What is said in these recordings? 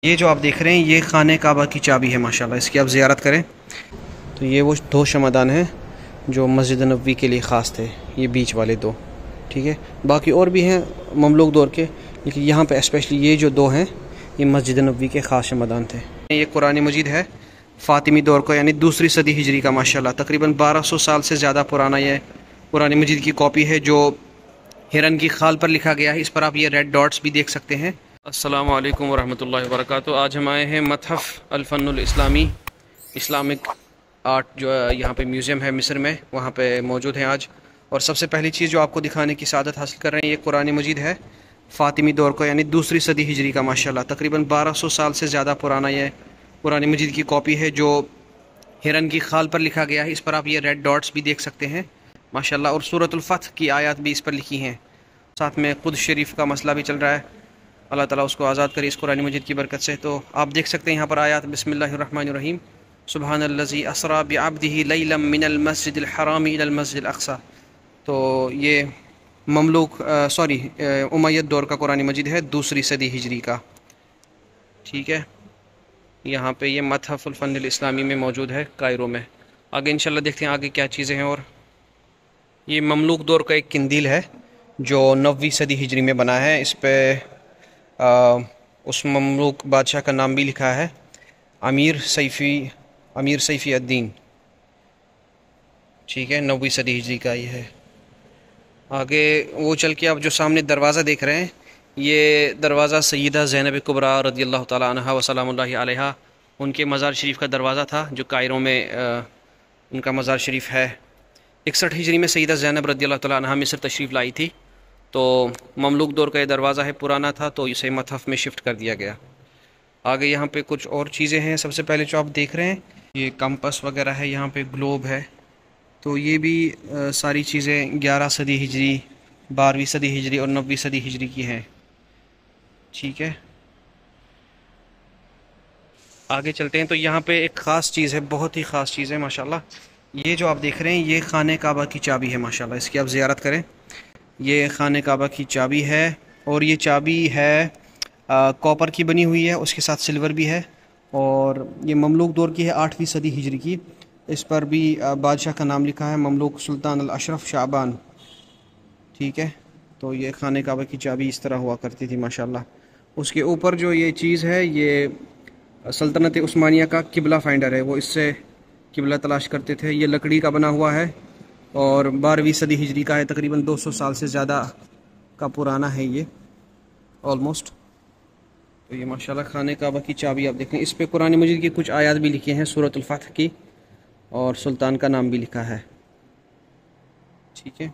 ये जो आप देख रहे हैं ये खाने काबा की चाबी है माशाल्लाह। इसकी आप ज़ियारत करें तो ये वो दो शमदान हैं जो मस्जिद नबवी के लिए ख़ास थे, ये बीच वाले दो। ठीक है, बाकी और भी हैं ममलूक दौर के, लेकिन यहाँ पे स्पेशली ये जो दो हैं ये मस्जिद नबवी के ख़ास शमदान थे। ये कुरान मजीद है फ़ातिमी दौर का, यानी दूसरी सदी हिजरी का माशाल्लाह। तकरीबन 1200 साल से ज़्यादा पुराना ये कुरान मजीद की कॉपी है जो हिरन की खाल पर लिखा गया है। इस पर आप ये रेड डॉट्स भी देख सकते हैं। अस्सलामु अलैकुम वरहमतुल्लाहि वबरकातुहू। आज हम आए हैं मथहफ़ अल-फ़न्नुल इस्लामी, इस्लामिक आर्ट जो यहाँ पे म्यूज़ियम है मिस्र में, वहाँ पे मौजूद है आज। और सबसे पहली चीज़ जो आपको दिखाने की सादत हासिल कर रहे हैं, ये कुरान मजीद है फ़ातिमी दौर का, यानी दूसरी सदी हिजरी का माशाल्लाह। तकरीबन 1200 साल से ज़्यादा पुराना ये कुरान मजीद की कॉपी है जो हिरन की खाल पर लिखा गया है। इस पर आप ये रेड डॉट्स भी देख सकते हैं माशाल्लाह, और सूरतुल फ़त्ह की आयत भी इस पर लिखी हैं। साथ में क़ुद्स शरीफ का मसला भी चल रहा है, अल्लाह ताला उसको आज़ाद करे इस कुरान मजीद की बरकत से। तो आप देख सकते हैं यहाँ पर आयत, बिस्मिल्लाहिर्रहमानिर्रहीम, सुबहानल्लज़ी अस्रा बिअब्दिही लैलम मिनल मस्जिदिल हरामी इलल मस्जिदिल अक़सा। तो ये उमय्यद दौर का कुरान मजीद है, दूसरी सदी हिजरी का। ठीक है, यहाँ पे ये मथहफ़ुल फ़न्नुल इस्लामी में मौजूद है, कायरो में। आगे इंशाल्लाह देखते हैं आगे क्या चीज़ें हैं। और ये ममलूक दौर का एक किंदील है जो 9वीं सदी हिजरी में बना है। इस पर उस ममलूक बादशाह का नाम भी लिखा है, अमीर सैफ़ी अद-दीन। ठीक है, 9वीं सदी हिजरी का ये है। आगे वो चल के आप जो सामने दरवाज़ा देख रहे हैं, ये दरवाज़ा सय्यदा ज़ैनब कुबरा रज़ियल्लाहु ताला अन्हा व सलामुल्लाहि अलैहा, उनके मज़ार शरीफ का दरवाज़ा था जो कायरो में उनका मज़ार शरीफ है। 61 हिजरी में सय्यदा ज़ैनब रज़ियल्लाहु ताला अन्हा मिस्र तशरीफ़ लाई थी, तो ममलूक दौर का ये दरवाज़ा है, पुराना था तो इसे मथहफ़ में शिफ्ट कर दिया गया। आगे यहाँ पे कुछ और चीज़ें हैं। सबसे पहले जो आप देख रहे हैं ये कंपस वगैरह है, यहाँ पे ग्लोब है। तो ये भी सारी चीज़ें 11 सदी हिजरी, 12वीं सदी हिजरी और 9वीं सदी हिजरी की हैं। ठीक है, आगे चलते हैं। तो यहाँ पे एक ख़ास चीज़ है, बहुत ही ख़ास चीज़ है माशाल्लाह। ये जो आप देख रहे हैं ये खाने काबा की चाबी है माशाल्लाह। इसकी आप ज़ियारत करें, ये खाने काबा की चाबी है। और ये चाबी है कॉपर की बनी हुई है, उसके साथ सिल्वर भी है। और ये ममलूक दौर की है, 8वीं सदी हिजरी की। इस पर भी बादशाह का नाम लिखा है, ममलूक सुल्तान अल अशरफ शाबान। ठीक है, तो ये खाने काबा की चाबी इस तरह हुआ करती थी माशाल्लाह। उसके ऊपर जो ये चीज़ है ये सल्तनत उस्मानिया का किबला फाइंडर है, वो इससे किबला तलाश करते थे। ये लकड़ी का बना हुआ है और 12वीं सदी हिजरी का है, तकरीबन 200 साल से ज़्यादा का पुराना है ये ऑलमोस्ट। तो ये माशाल्लाह खाने काबा की चाबी आप देखें, इस पे कुरान मजीद की कुछ आयत भी लिखी हैं, सूरतुल फ़त्ह की, और सुल्तान का नाम भी लिखा है। ठीक है,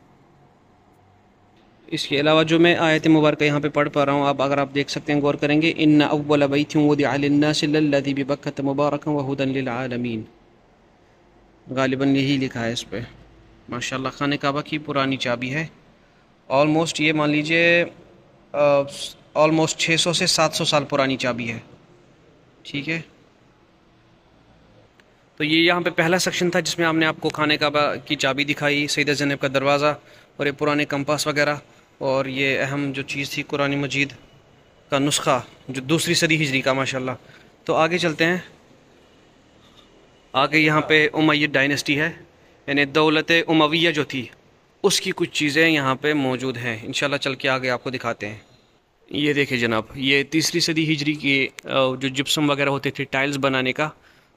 इसके अलावा जो मैं आयत मुबारक यहाँ पे पढ़ पा रहा हूँ, अगर आप देख सकते हैं, गौर करेंगे, इन्ना अव्वल बैतिन वुदिअ लिन्नासि लल्लज़ी बिबक्कत मुबारकन व हुदन लिल आलमीन। गालिबन यही लिखा है इस पर माशाल्लाह। खाने काबा की पुरानी चाबी है, ऑलमोस्ट ये मान लीजिए ऑलमोस्ट 600 से 700 साल पुरानी चाबी है। ठीक है, तो ये यहाँ पे पहला सेक्शन था जिसमें हमने आपको खाने काबा की चाबी दिखाई, सैयदा ज़ैनब का दरवाज़ा और ये पुराने कंपास वगैरह। और ये अहम जो चीज़ थी कुरान मजीद का नुस्खा जो दूसरी सदी हिजरी का माशाल्लाह। तो आगे चलते हैं। आगे यहाँ पे उमय्यद डायनेस्टी है, यानी दौलत उमविया जो थी उसकी कुछ चीज़ें यहाँ पे मौजूद हैं। इंशाल्लाह चल के आगे आपको दिखाते हैं। ये देखिए जनाब, ये तीसरी सदी हिजरी के जो जिप्सम वगैरह होते थे टाइल्स बनाने का,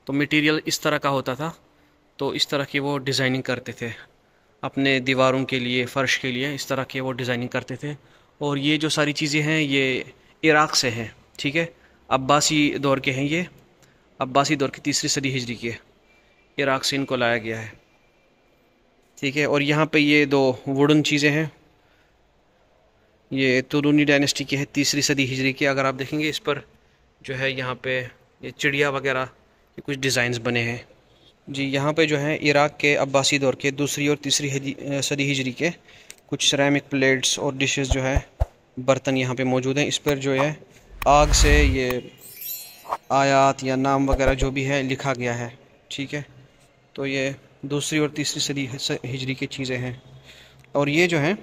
तो मटेरियल इस तरह का होता था। तो इस तरह की वो डिज़ाइनिंग करते थे अपने दीवारों के लिए, फ़र्श के लिए, इस तरह के वो डिज़ाइनिंग करते थे। और ये जो सारी चीज़ें हैं ये इराक़ से हैं। ठीक है, अब्बासी दौर के हैं, ये अब्बासी दौर की तीसरी सदी हिजरी के, इराक़ से इनको लाया गया है। ठीक है, और यहाँ पे ये दो वुडन चीज़ें हैं, ये तुरूनी डायनेस्टी की है, तीसरी सदी हिजरी की। अगर आप देखेंगे इस पर जो है यहाँ पे ये चिड़िया वगैरह ये कुछ डिज़ाइंस बने हैं जी। यहाँ पे जो है इराक़ के अब्बासी दौर के दूसरी और तीसरी सदी हिजरी के कुछ सिरेमिक प्लेट्स और डिशेस जो है, बर्तन यहाँ पे मौजूद हैं। इस पर जो है आग से ये आयात या नाम वगैरह जो भी है लिखा गया है। ठीक है, तो ये दूसरी और तीसरी सदी हिजरी की चीज़ें हैं। और ये जो है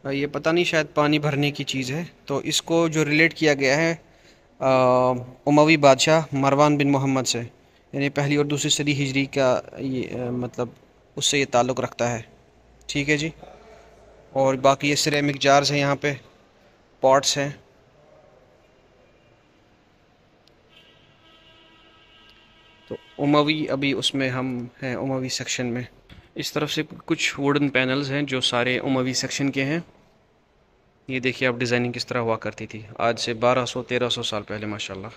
ये पता नहीं शायद पानी भरने की चीज़ है, तो इसको जो रिलेट किया गया है उमवी बादशाह मरवान बिन मोहम्मद से, यानी पहली और दूसरी सदी हिजरी का ये मतलब उससे ये ताल्लुक़ रखता है। ठीक है जी। और बाकी ये सिरेमिक जार्स हैं, यहाँ पे पॉट्स हैं। तो उमवी अभी उसमें हम हैं, उमवी सेक्शन में। इस तरफ से कुछ वुडन पैनल्स हैं जो सारे उमवी सेक्शन के हैं। ये देखिए आप डिज़ाइनिंग किस तरह हुआ करती थी आज से 1200-1300 साल पहले माशाल्लाह।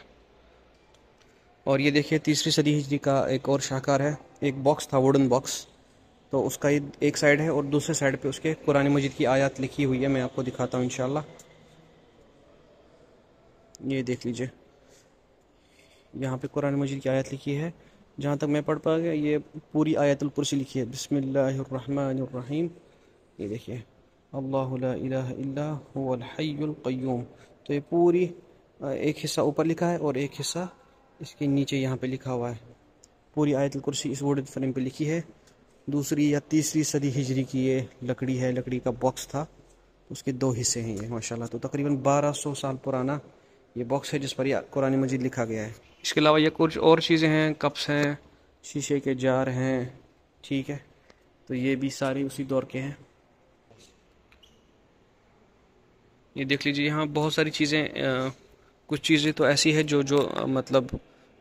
और ये देखिए तीसरी सदी हिजरी का एक और शाहकार है। एक बॉक्स था, वुडन बॉक्स, तो उसका एक साइड है और दूसरे साइड पे उसके कुरान मजीद की आयत लिखी हुई है। मैं आपको दिखाता हूँ इंशाल्लाह। ये देख लीजिए, यहाँ पे कुरान मजीद की आयत लिखी है। जहाँ तक मैं पढ़ पा गया ये पूरी आयतुल कुर्सी लिखी है, बिस्मिल्लाहिर्रहमानिर्रहीम। ये देखिए, अल्लाहु ला इलाहा इल्ला हुवल हय्युल क़य्यूम। तो ये पूरी एक हिस्सा ऊपर लिखा है और एक हिस्सा इसके नीचे यहाँ पे लिखा हुआ है। पूरी आयतुल कुर्सी इस वुडन फ्रेम पे लिखी है। दूसरी या तीसरी सदी हिजरी की ये लकड़ी है, लकड़ी का बॉक्स था, उसके दो हिस्से हैं ये माशाल्लाह। तो तकरीबन 1200 साल पुराना ये बॉक्स है जिस पर यह कुरान मजीद लिखा गया है। इसके अलावा ये कुछ और चीज़ें हैं, कप्स हैं, शीशे के जार हैं। ठीक है, तो ये भी सारे उसी दौर के हैं। ये देख लीजिए, यहाँ बहुत सारी चीज़ें, कुछ चीज़ें तो ऐसी है जो मतलब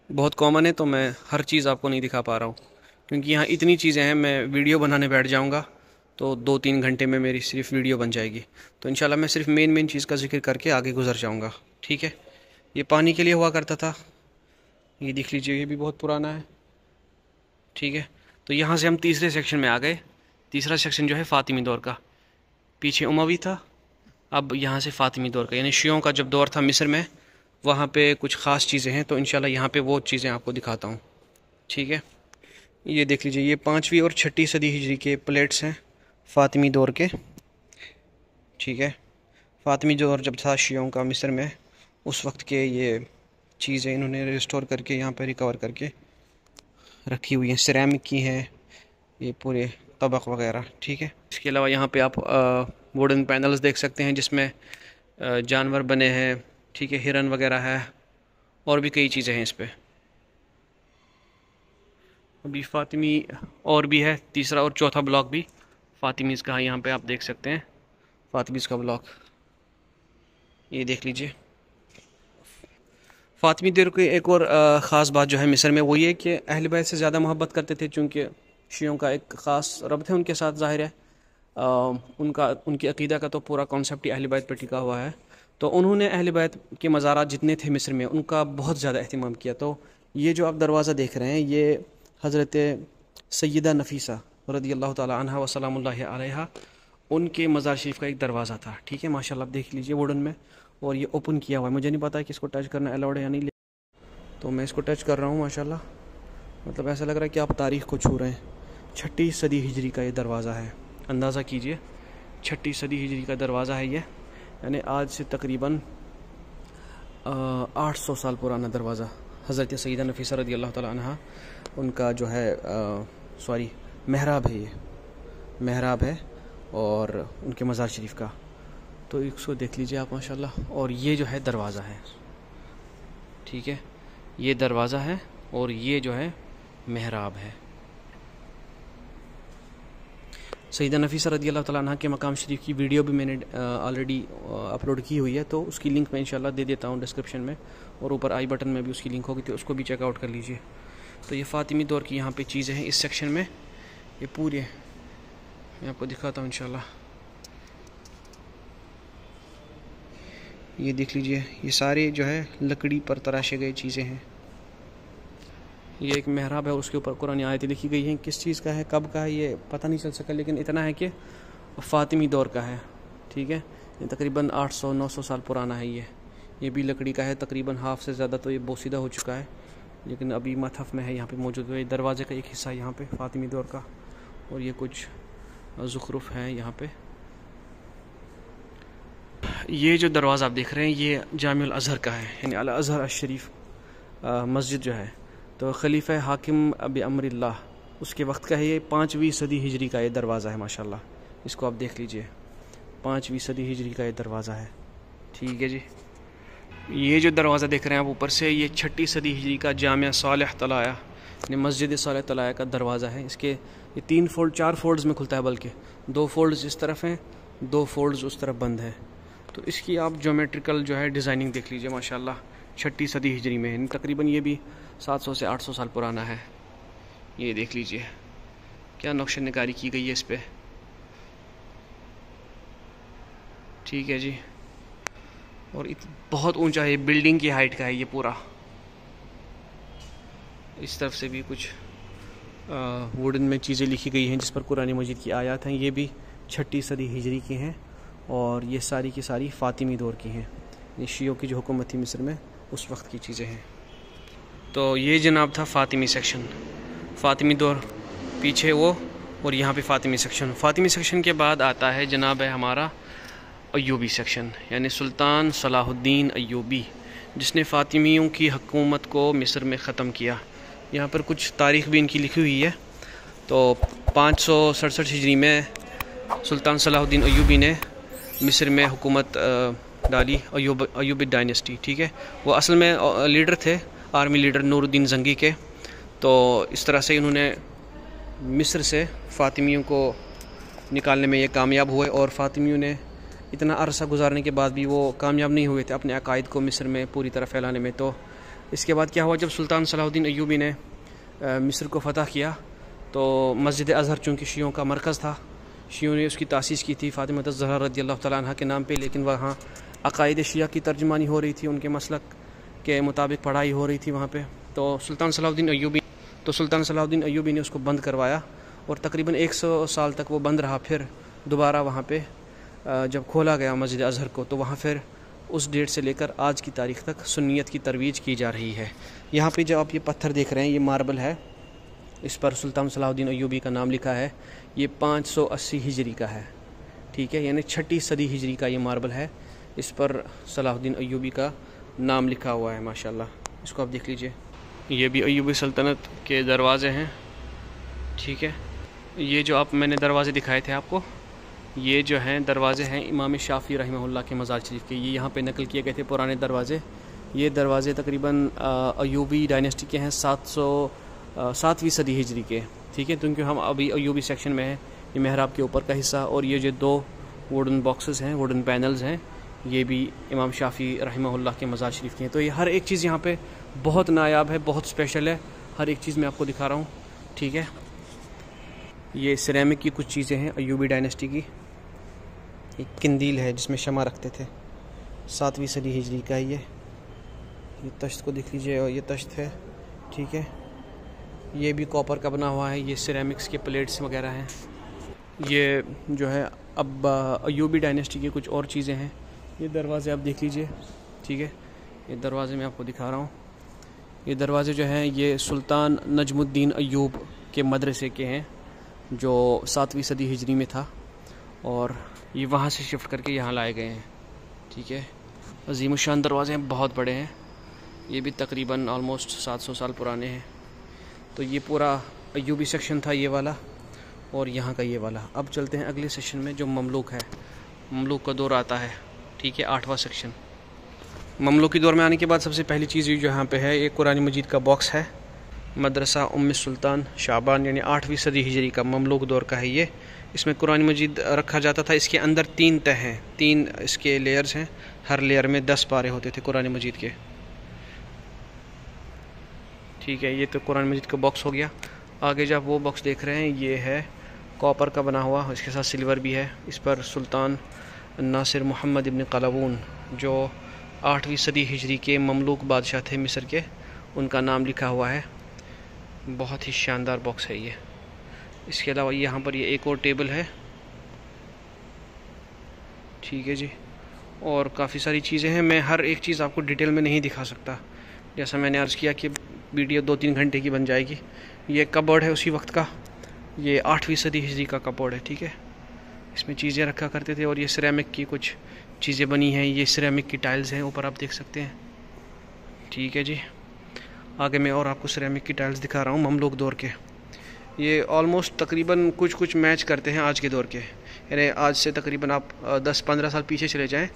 बहुत कॉमन है, तो मैं हर चीज़ आपको नहीं दिखा पा रहा हूँ क्योंकि यहाँ इतनी चीज़ें हैं। मैं वीडियो बनाने बैठ जाऊँगा तो 2-3 घंटे में मेरी सिर्फ वीडियो बन जाएगी। तो इंशाल्लाह मैं सिर्फ मेन चीज़ का जिक्र करके आगे गुजर जाऊँगा। ठीक है, ये पानी के लिए हुआ करता था। ये देख लीजिए, ये भी बहुत पुराना है। ठीक है, तो यहाँ से हम तीसरे सेक्शन में आ गए। तीसरा सेक्शन जो है फ़ातिमी दौर का, पीछे उमवी था, अब यहाँ से फ़ातिमी दौर का, यानी शियों का जब दौर था मिस्र में, वहाँ पे कुछ ख़ास चीज़ें हैं। तो इंशाल्लाह यहाँ पे वो चीज़ें आपको दिखाता हूँ। ठीक है, ये देख लीजिए, ये 5वीं और 6ठी सदी हिजरी के प्लेट्स हैं फ़ातिमी दौर के। ठीक है, फ़ातिमी दौर जब था शियों का मिस्र में, उस वक्त के ये चीज़ें इन्होंने रिस्टोर करके यहाँ पे रिकवर करके रखी हुई हैं। सिरेमिक की हैं ये पूरे तबक वगैरह। ठीक है, इसके अलावा यहाँ पे आप वुडन पैनल्स देख सकते हैं जिसमें जानवर बने हैं। ठीक है, हिरन वगैरह है और भी कई चीज़ें हैं इस पर। अभी फ़ातिमी और भी है, तीसरा और चौथा ब्लॉक भी फ़ातिमीज़ का है। यहाँ पे आप देख सकते हैं फ़ातिमीज़ का ब्लॉक, ये देख लीजिए। फ़ातिमी दौर की एक और ख़ास बात जो है मिस्र में, वो ये कि अहल बैत से ज़्यादा मोहब्बत करते थे, चूँकि शियों का एक ख़ास रब्त है उनके साथ, ज़ाहिर है। उनकी अक़ीदा का तो पूरा कॉन्सेप्ट ही अहल बैत पर टिका हुआ है। तो उन्होंने अहल बैत के मज़ारात जितने थे मिस्र में, उनका बहुत ज़्यादा अहतमाम किया। तो ये जो आप दरवाज़ा देख रहे हैं, ये हज़रत सैयदा नफ़ीसा रज़ियल्लाहु ताला अन्हा व सलामुल्लाहि अलैहा, उनके मज़ार शरीफ का एक दरवाज़ा था। ठीक है, माशाल्लाह आप देख लीजिए वुडन में, और ये ओपन किया हुआ है। मुझे नहीं पता कि इसको टच करना अलाउड है या नहीं, तो मैं इसको टच कर रहा हूँ। माशाल्लाह मतलब ऐसा लग रहा है कि आप तारीख़ को छू रहे हैं। 6ठी सदी हिजरी का ये दरवाज़ा है, अंदाज़ा कीजिए 6ठी सदी हिजरी का दरवाज़ा है ये, यानी आज से तकरीबन 800 साल पुराना दरवाज़ा। हज़रत सैयदा नफ़ीसा रज़ियल्लाहु ताला अन्हा उनका जो है सॉरी महराब है, ये महराब है और उनके मज़ार शरीफ का। तो इसको देख लीजिए आप माशाल्लाह। और ये जो है दरवाज़ा है, ठीक है, ये दरवाज़ा है और ये जो है महराब है। सैयदा नफ़ीसा रज़ियल्लाहु ताला अन्हा के मकाम शरीफ की वीडियो भी मैंने ऑलरेडी अपलोड की हुई है, तो उसकी लिंक मैं इंशाल्लाह दे देता हूँ डिस्क्रिप्शन में, और ऊपर आई बटन में भी उसकी लिंक होगी, तो उसको भी चेकआउट कर लीजिए। तो ये फ़ातिमी दौर की यहाँ पे चीज़ें हैं इस सेक्शन में, ये पूरे मैं आपको दिखाता हूँ इंशाल्लाह। ये देख लीजिए, ये सारे जो है लकड़ी पर तराशे गए चीज़ें हैं। ये एक महराब है, उसके ऊपर कुरानी आयतें लिखी गई हैं। किस चीज़ का है, कब का है, ये पता नहीं चल सका, लेकिन इतना है कि फ़ातिमी दौर का है। ठीक है, ये तकरीबन 800-900 साल पुराना है। ये भी लकड़ी का है, तकरीबन हाफ से ज़्यादा तो ये बोसीदा हो चुका है, लेकिन अभी मथफ में है, यहाँ पे मौजूद है। दरवाज़े का एक हिस्सा यहाँ पे फ़ातिमी दौर का, और ये कुछ ज़ुखरुफ हैं यहाँ पे। ये जो दरवाज़ा आप देख रहे हैं, ये जामिउल अज़हर का है, यानी अल अज़हर शरीफ मस्जिद जो है, तो खलीफा हाकिम अबी अमरिल्लाह उसके वक्त का है। ये 5वीं सदी हिजरी का ये दरवाज़ा है माशाल्लाह, इसको आप देख लीजिए, 5वीं सदी हिजरी का ये दरवाज़ा है। ठीक है जी। ये जो दरवाज़ा देख रहे हैं आप ऊपर से, ये 6ठी सदी हिजरी का जामिया सालेह तलाया मस्जिद सालेह तलाया का दरवाज़ा है। इसके ये 3 फोल्ड 4 फोल्ड्स में खुलता है, बल्कि 2 फोल्ड्स इस तरफ हैं, 2 फोल्ड्स उस तरफ बंद है। तो इसकी आप ज्योमेट्रिकल जो है डिज़ाइनिंग देख लीजिए माशाल्लाह, 6ठी सदी हिजरी में। तकरीबन ये भी 700 से 800 साल पुराना है। ये देख लीजिए क्या नक्शा निगारी की गई है इस पर। ठीक है जी। और बहुत ऊंचा है, बिल्डिंग की हाइट का है ये पूरा। इस तरफ से भी कुछ वुडन में चीज़ें लिखी गई हैं जिस पर कुरान मजीद की आयत हैं। ये भी 6ठी सदी हिजरी की हैं और ये सारी की सारी फ़ातिमी दौर की हैं। ये शियों की जो हुकूमत थी मिस्र में उस वक्त की चीज़ें हैं। तो ये जनाब था फ़ातिमी सेक्शन, फ़ातिमी दौर पीछे वो, और यहाँ पे फ़ातिमी सेक्शन। फ़ातिमी सेक्शन के बाद आता है जनाब है हमारा अय्यूबी सेक्शन, यानी सुल्तान सलाहुद्दीन अय्यूबी, जिसने फ़ातिमियों की हुकूमत को मिस्र में ख़त्म किया। यहाँ पर कुछ तारीख़ भी इनकी लिखी हुई है। तो 567 हिजरी में सुल्तान सलाहुद्दीन अय्यूबी ने मिस्र में हुकूमत डाली, अय्यूबी डायनेस्टी। ठीक है, वो असल में लीडर थे, आर्मी लीडर नूरुद्दीन जंगी के। तो इस तरह से इन्होंने मिस्र से फ़ातिमियों को निकालने में ये कामयाब हुए, और फ़ातिमियों ने इतना अरसा गुजारने के बाद भी वो कामयाब नहीं हुए थे अपने अकायद को मिस्र में पूरी तरह फैलाने में। तो इसके बाद क्या हुआ, जब सुल्तान सलाहुद्दीन अय्यूबी ने मिस्र को फ़तह किया तो मस्जिद अज़हर चूँकि शियों का मरकज़ था, शियों ने उसकी तासीस की थी फ़ातिमा ज़हरा रज़ियल्लाहु तआला अन्हा के नाम पे, लेकिन वहाँ अकायद शिया की तर्जुमानी हो रही थी, उनके मसलक के मुताबिक पढ़ाई हो रही थी वहाँ पे। तो सुल्तान सलाहुद्दीन अय्यूबी ने उसको बंद करवाया और तकरीबन 100 साल तक वो बंद रहा। फिर दोबारा वहाँ पे जब खोला गया मस्जिद अज़हर को, तो वहाँ फिर उस डेट से लेकर आज की तारीख़ तक सुन्नियत की तरवीज की जा रही है। यहाँ पे जो आप ये पत्थर देख रहे हैं, ये मार्बल है, इस पर सुल्तान सलाहुद्दीन अय्यूबी का नाम लिखा है। ये 580 हिजरी का है। ठीक है, यानी 6ठी सदी हिजरी का ये मार्बल है, इस पर सलाहुद्दीन अय्यूबी का नाम लिखा हुआ है माशाल्लाह। इसको आप देख लीजिए। ये भी अय्यूबी सल्तनत के दरवाज़े हैं। ठीक है, ये जो मैंने दरवाज़े दिखाए थे आपको, ये जो हैं दरवाज़े हैं इमाम शाफ़ी रहमहुल्लाह के मज़ार शरीफ के। ये यहाँ पे नकल किए गए थे पुराने दरवाज़े। ये दरवाज़े तकरीबन अय्यूबी डायनेस्टी के हैं, 7वीं सदी हिजरी के। ठीक है, क्योंकि हम अभी अय्यूबी सेक्शन में हैं। ये मेहराब के ऊपर का हिस्सा, और ये जो 2 वुडन बॉक्सेस हैं, वुडन पैनल्स हैं, ये भी इमाम शाफ़ी रहमहुल्लाह के मज़ार शरीफ के हैं। तो ये हर एक चीज़ यहाँ पे बहुत नायाब है, बहुत स्पेशल है। हर एक चीज़ मैं आपको दिखा रहा हूँ। ठीक है, ये सिरेमिक की कुछ चीज़ें हैं अय्यूबी डायनेस्टी की। एक किंदील है जिसमें शमा रखते थे, 7वीं सदी हिजरी का है ये तश्त को देख लीजिए, और ये तश्त है। ठीक है, ये भी कॉपर का बना हुआ है। ये सिरेमिक्स के प्लेट्स वगैरह हैं। ये जो है अब अय्यूबी डायनेस्टी की कुछ और चीज़ें हैं। ये दरवाज़े आप देख लीजिए। ठीक है, ये दरवाज़े मैं आपको दिखा रहा हूँ। ये दरवाज़े जो हैं ये सुल्तान नजमुद्दीन अय्यूब के मदरसे के हैं, जो 7वीं सदी हिजरी में था, और ये वहाँ से शिफ्ट करके यहाँ लाए गए हैं। ठीक है, अजीम शान दरवाज़े हैं, बहुत बड़े हैं। ये भी तकरीबन ऑलमोस्ट 700 साल पुराने हैं। तो ये पूरा अय्यूबी सेक्शन था ये वाला, और यहाँ का ये वाला। अब चलते हैं अगले सेक्शन में जो ममलूक है। ममलूक का दौर आता है। ठीक है, 8वां सेक्शन। ममलूकी दौर में आने के बाद सबसे पहली चीज़ जो यहाँ पे है, एक कुरान मजीद का बॉक्स है। मदरसा उम्म सुल्तान शाबान, यानी 8वीं सदी हिजरी का ममलूक दौर का है ये। इसमें कुरान मजीद रखा जाता था। इसके अंदर 3 तह हैं, 3 इसके लेयर्स हैं। हर लेयर में 10 पारे होते थे कुरान मजीद के। ठीक है, ये तो कुरान मजीद का बॉक्स हो गया। आगे जब वो बॉक्स देख रहे हैं, ये है कॉपर का बना हुआ, इसके साथ सिल्वर भी है। इस पर सुल्तान नासिर मोहम्मद इब्न कलावून, जो 8वीं सदी हिजरी के ममलूक बादशाह थे मिस्र के, उनका नाम लिखा हुआ है। बहुत ही शानदार बॉक्स है ये। इसके अलावा यहाँ पर ये एक और टेबल है। ठीक है जी, और काफ़ी सारी चीज़ें हैं। मैं हर एक चीज़ आपको डिटेल में नहीं दिखा सकता, जैसा मैंने अर्ज़ किया कि वीडियो 2-3 घंटे की बन जाएगी। ये कबर्ड है उसी वक्त का, ये 8वीं सदी हिजरी का कबर्ड है। ठीक है, इसमें चीज़ें रखा करते थे, और ये सिरेमिक की कुछ चीज़ें बनी हैं। ये सिरेमिक की टाइल्स हैं, ऊपर आप देख सकते हैं। ठीक है जी, आगे मैं और आपको सिरेमिक की टाइल्स दिखा रहा हूँ ममलूक दौर के। ये ऑलमोस्ट तकरीबन कुछ मैच करते हैं आज के दौर के, यानी आज से तकरीबन आप 10-15 साल पीछे चले जाएं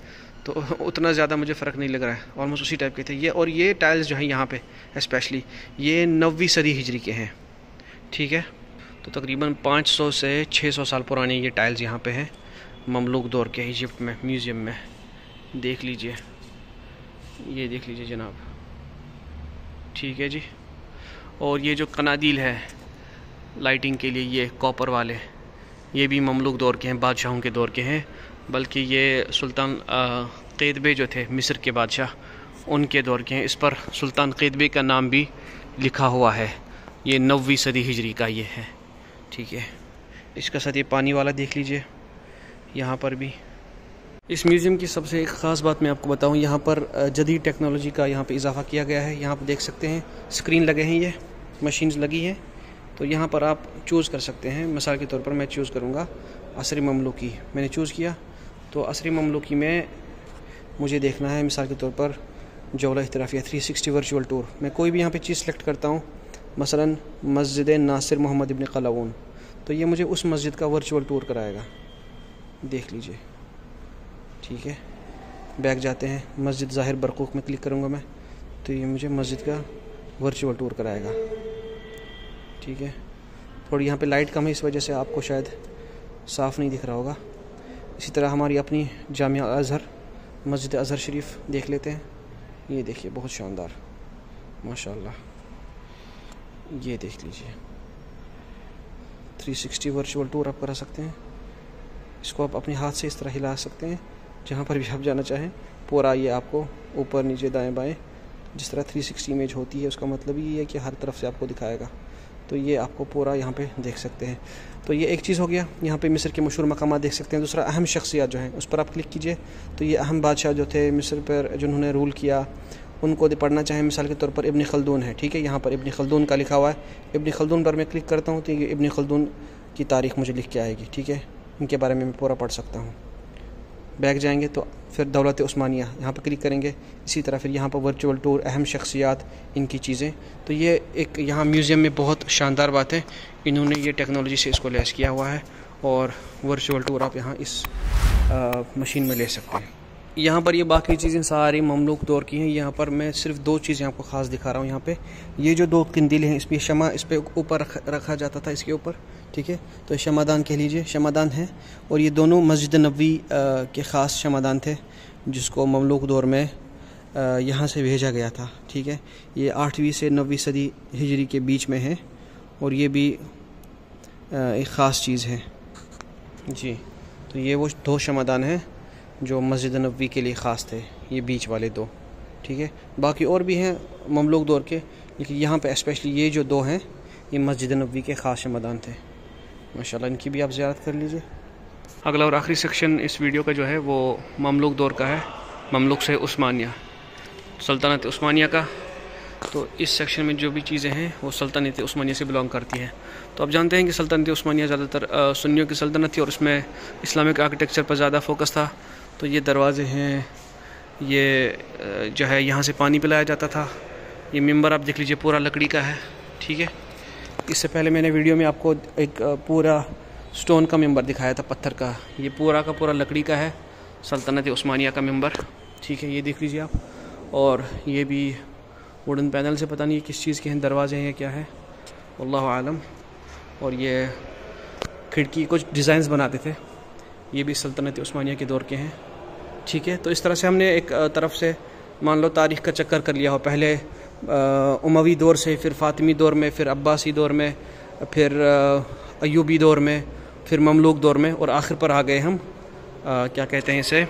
तो उतना ज़्यादा मुझे फ़र्क नहीं लग रहा है, ऑलमोस्ट उसी टाइप के थे ये। और ये टाइल्स जो हैं यहाँ पे स्पेशली ये 9वीं सदी हिजरी के हैं, ठीक है। तो तकरीबन 500 से 600 साल पुराने ये टाइल्स यहाँ पे हैं, ममलूक दौर के इजिप्ट में म्यूज़ियम में। देख लीजिए, ये देख लीजिए जनाब, ठीक है जी। और ये जो कनादील है लाइटिंग के लिए, ये कॉपर वाले, ये भी ममलूक दौर के हैं, बादशाहों के दौर के हैं। बल्कि ये सुल्तान क़ैतबे जो थे मिस्र के बादशाह, उनके दौर के हैं। इस पर सुल्तान क़ैतबे का नाम भी लिखा हुआ है। ये 9वीं सदी हिजरी का ये है, ठीक है। इसका साथ ये पानी वाला देख लीजिए यहाँ पर भी। इस म्यूज़ियम की सबसे एक ख़ास बात मैं आपको बताऊँ, यहाँ पर जदीद टेक्नोलॉजी का यहाँ पे इजाफ़ा किया गया है। यहाँ पर देख सकते हैं स्क्रीन लगे हैं, ये मशीन्स लगी हैं। तो यहाँ पर आप चूज़ कर सकते हैं। मिसाल के तौर पर मैं चूज़ करूँगा असरी ममलूकी, मैंने चूज़ किया। तो असरी ममलूकी में मुझे देखना है मिसाल के तौर पर जौला इख्तिलाफिया 360 वर्चुअल टूर। मैं कोई भी यहाँ पे चीज़ सेलेक्ट करता हूँ, मसलन मस्जिद नासिर मोहम्मद इब्न क़लाऊन, तो ये मुझे उस मस्जिद का वर्चुअल टूर कराएगा। देख लीजिए, ठीक है। बैक जाते हैं, मस्जिद ज़ाहिर बरक़ूक़ में क्लिक करूँगा मैं, तो ये मुझे मस्जिद का वर्चुअल टूर कराएगा, ठीक है। थोड़ी यहाँ पे लाइट कम है, इस वजह से आपको शायद साफ़ नहीं दिख रहा होगा। इसी तरह हमारी अपनी जामिया अज़हर, मस्जिद अज़हर शरीफ देख लेते हैं। ये देखिए, बहुत शानदार, माशाअल्लाह। ये देख लीजिए, 360 वर्चुअल टूर आप करा सकते हैं। इसको आप अपने हाथ से इस तरह हिला सकते हैं, जहाँ पर भी आप जाना चाहें। पूरा ये आपको ऊपर नीचे दाएं बाएं जिस तरह 360 इमेज होती है, उसका मतलब ये है कि हर तरफ से आपको दिखाएगा। तो ये आपको पूरा यहाँ पे देख सकते हैं। तो ये एक चीज़ हो गया। यहाँ पे मिस्र के मशहूर मकामात देख सकते हैं। दूसरा, अहम शख्सियत जो हैं उस पर आप क्लिक कीजिए। तो ये अहम बादशाह जो थे मिस्र पर, जिन्होंने रूल किया, उनको पढ़ना चाहें। मिसाल के तौर पर इब्न खल्दून है, ठीक है। यहाँ पर इब्न खल्दून का लिखा हुआ है। इब्न खल्दून पर मैं क्लिक करता हूँ तो ये इब्न खल्दून की तारीख़ मुझे लिख के आएगी, ठीक है। इनके बारे में मैं पूरा पढ़ सकता हूँ। बैक जाएंगे तो फिर दौलत उस्मानिया, यहाँ पर क्लिक करेंगे। इसी तरह फिर यहाँ पर वर्चुअल टूर, अहम शख्सियात, इनकी चीज़ें। तो ये एक यहाँ म्यूज़ियम में बहुत शानदार बात है, इन्होंने ये टेक्नोलॉजी से इसको लैस किया हुआ है। और वर्चुअल टूर आप यहाँ इस मशीन में ले सकते हैं। यहाँ पर ये बाकी चीज़ें सारी ममलूक दौर की हैं। यहाँ पर मैं सिर्फ 2 चीज़ें आपको ख़ास दिखा रहा हूँ। यहाँ पे ये जो 2 कंदील हैं, इसमें शमा इस पर ऊपर रखा जाता था, इसके ऊपर, ठीक है। तो शमादान कह लीजिए, शमादान है। और ये दोनों मस्जिद नबवी के ख़ास शमादान थे, जिसको ममलूक दौर में यहाँ से भेजा गया था, ठीक है। ये 8वीं से 9वीं सदी हिजरी के बीच में है। और ये भी एक ख़ास चीज़ है जी। तो ये वो 2 शमादान हैं जो मस्जिद नबवी के लिए ख़ास थे, ये बीच वाले 2, ठीक है। बाकी और भी हैं ममलूक दौर के, लेकिन यहाँ पे स्पेशली ये जो 2 हैं ये मस्जिद नबवी के ख़ास शमादान थे। माशाल्लाह, इनकी भी आप ज़ियारत कर लीजिए। अगला और आखिरी सेक्शन इस वीडियो का जो है वो ममलूक दौर का है, ममलूक से उस्मानिया, सल्तनत उस्मानिया का। तो इस सेक्शन में जो भी चीज़ें हैं वो सल्तनत उस्मानिया से बिलोंग करती हैं। तो आप जानते हैं कि सल्तनत उस्मानिया ज़्यादातर सुन्नियों की सल्तनत थी और उसमें इस्लामिक आर्किटेक्चर पर ज़्यादा फोकस था। तो ये दरवाज़े हैं, ये जो है यहाँ से पानी पिलाया जाता था। ये मिंबर आप देख लीजिए, पूरा लकड़ी का है, ठीक है। इससे पहले मैंने वीडियो में आपको एक पूरा स्टोन का मिंबर दिखाया था, पत्थर का। ये पूरा का पूरा लकड़ी का है, सल्तनत उस्मानिया का मिंबर, ठीक है। ये देख लीजिए आप। और ये भी वुडन पैनल से, पता नहीं किस चीज़ के हैं, दरवाजे हैं या क्या है, अल्लाह आलम। और ये खिड़की कुछ डिज़ाइंस बनाते थे, ये भी सल्तनत उस्मानिया के दौर के हैं, ठीक है। तो इस तरह से हमने एक तरफ से मान लो तारीख़ का चक्कर कर लिया हो, पहले उमवी दौर से, फिर फ़ातिमी दौर में, फिर अब्बासी दौर में, फिर अय्यूबी दौर में, फिर ममलूक दौर में, और आखिर पर आ गए हम क्या कहते हैं इसे,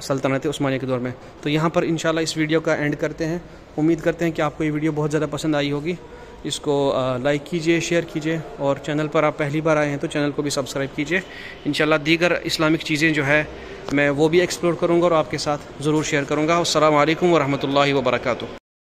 सल्तनत उस्मानिया के दौर में। तो यहाँ पर इंशाल्लाह इस वीडियो का एंड करते हैं। उम्मीद करते हैं कि आपको ये वीडियो बहुत ज़्यादा पसंद आई होगी। इसको लाइक कीजिए, शेयर कीजिए, और चैनल पर आप पहली बार आए हैं तो चैनल को भी सब्सक्राइब कीजिए। इंशाल्लाह दीगर इस्लामिक चीज़ें जो है मैं वो भी एक्सप्लोर करूँगा और आपके साथ ज़रूर शेयर करूँगा। अस्सलामु अलैकुम व रहमतुल्लाहि व बरकातुहू।